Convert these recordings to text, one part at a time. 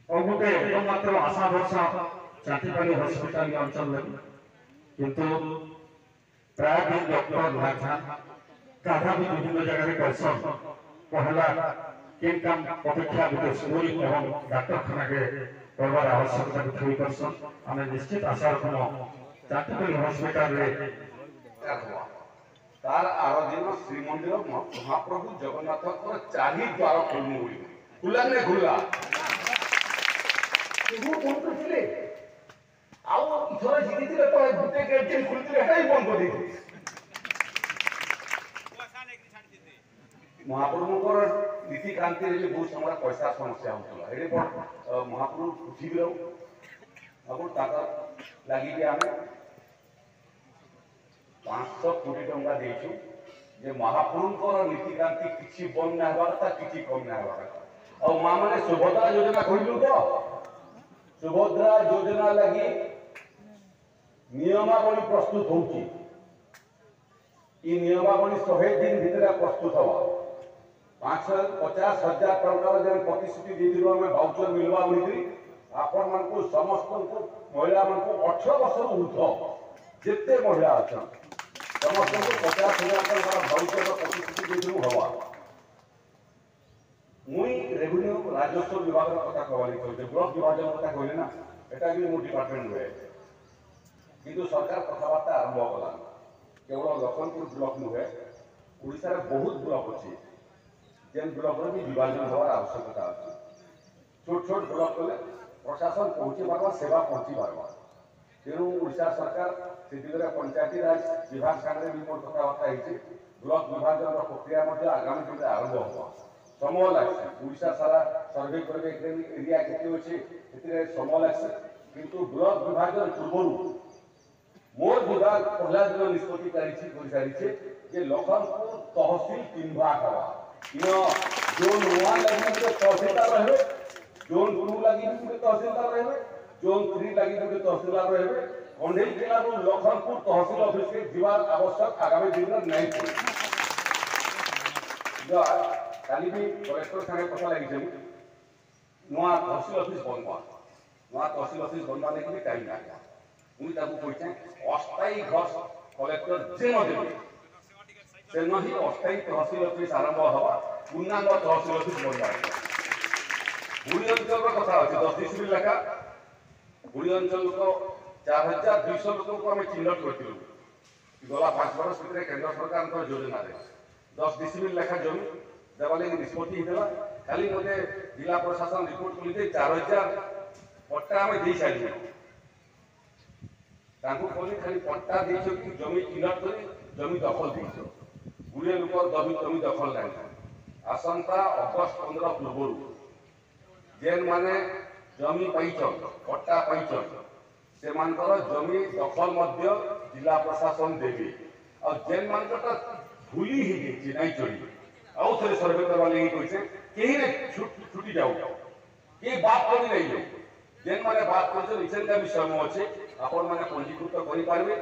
गोटे एकमात्र आशा भरसा चाटीपाली हस्पिटाल अंचल किंतु प्राय दिन डॉक्टर भाषा कहा भी विभिन्न जगह करसन पहला किन काम अपेक्षा गोटे स्कूल एवं डाक्तरखाना के करवार आवश्यकता भी करसन आम निश्चित आशा रखम चाटीपाली हस्पिटाल तार आर दिन श्रीमंदिर महाप्रभु जगन्नाथ चारि द्वार खोलू खुला ने खुला इथर जितिले तो गुटे गेट जे खुलते हेटा ही बंद कर दी महाप्रभुकर नीतिकांति रे बहुत समय पैसा समस्या होतला एडे पर महाप्रभु पृथ्वी रो अब ताका लागि के आमे 500 कोटी टंका देछु जे महाप्रभुकर नीतिकांति किछि बंद ना हवा कथा किछि कम ना हवा कथा और मां माने सुभद्रा योजना कहिलु तो सुभद्रा योजना लगी नियमावली प्रस्तुत होची ई नियमावली 100 दिन भितर प्रस्तुत हवा 550,000 टंका जन प्रतिश्रुति दीदिरो हमें वाउचर मिलवा बोली आपण मन को समस्त को महिला मन को 18 वर्ष ऊर्ध्व जितने महिला अच्छा समस्त को 50,000 टंका वाउचर प्रतिश्रुति दीदिरो हवा मुई रेवेन्यू राजस्व विभाग कथा कहली कहते ब्लॉक विभाजन कथा कहले ना एटा भी मो डिपार्टमेंट रे किंतु सरकार कथबार्ता आरंभ कला केवल लखनपुर ब्लॉक नुहे ओडिसा रे बहुत ब्लॉक अछि जेन ब्लॉक रे भी विभाजन होवार आवश्यकता अछि छोट छोट ब्लॉक ले प्रशासन पहुंची बारवा सेवा पहुंची बारवा तेणु ओडिसा सरकार से दिगरे पंचायती राज विभाग संगे भी मोर कथबार्ता हिचे ब्लॉक विभाजन प्रक्रिया मध्ये आगामी दिन आरंभ होबा समय लागছে ओडिसा सारा सर्वे करबे एरिया केते अछि एतिरे समय लागছে किंतु ब्लॉक विभाजन पूर्वरु मोर विभाग पहला दिन निष्पत्ति करि सारिछे जे लखनपुर तहसील 3 भाग हवा इनो जोन 1 लागि के तहसीलदार रहबे जोन 2 लागि के तहसीलदार रहबे जोन 3 लागि के तहसीलदार रहबे कंडेल जिला रो लखनपुर तहसील ऑफिस के जीवार आवश्यक आगामी दिन में नहीं पड़े जो काली भी कलेक्टर संगे पता लागि छै नवा तहसील ऑफिस बनवा नवा तहसील ऑफिस बनवा लेकिन टाइम लागा मुई ताकू कहते अस्थायी घर कलेक्टर जे न देबे से नहीं अस्थायी तहसील ऑफिस आरंभ हवा पूर्णांग तहसील ऑफिस बनवा बुढ़ी अंचल कथा अछि 10 डिस्ट्रिक्ट लेखा बुढ़ी अंचल को 4200 लोक को हमें चिन्हट करथिलु गला 5 वर्ष भितर केंद्र सरकार को योजना रे 10 डिस्ट्रिक्ट लेखा जमी देवाले निष्पत्ति हितला खाली मते जिला प्रशासन रिपोर्ट कली जे 4000 पट्टा हमें दे साइलु ताकू कोनी खाली पट्टा देछो कि जमी चिन्हट करी जमी दखल देछो गुरे लोक जमी दखल नाही आसंता अगस्त 15 पूर्वरु जेन माने जमी पाइछो पट्टा पाइछो से मानकर जमी दखल मध्य जिला प्रशासन देबे और जेन मानकर भूली ही जे नाही चली आउ थरे सर्वे करवा लगी कइसे केही ने छुटी जाऊ के बात करी नहीं जाऊ जेन माने बात करछो इसेन का विषय में अछि आपण माने पंजीकृत करि पारबे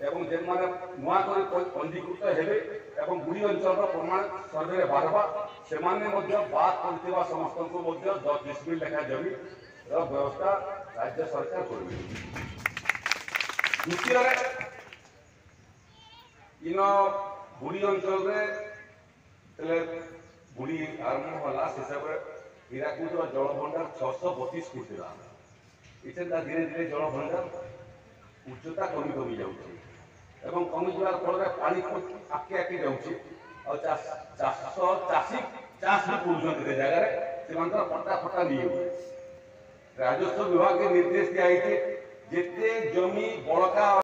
एवं जेन माने नुआ करे पंजीकृत हेबे एवं बुढ़ी अंचल रो प्रमाण सर्वे रे बारबा से माने मध्य बात करथिबा समस्त को मध्य 10 डिस्ट्रिक्ट लेखा जमी रो व्यवस्था राज्य सरकार करबे द्वितीय रे इनो बुढ़ी अंचल रे तले बुढ़ी आरंभ होला से सब हीराकुद रो जल भंडार 632 फुट थिला इसेंदा धीरे धीरे जल भंडार उच्चता कमी जाउछि एवं कमी जवार फल रे पानी आके आके जाउछि और चासी चाष भी पुरुषन के जगह रे सेमांतर पट्टा फट्टा लियो राजस्व विभाग के निर्देश दिया है जेते जमी बड़का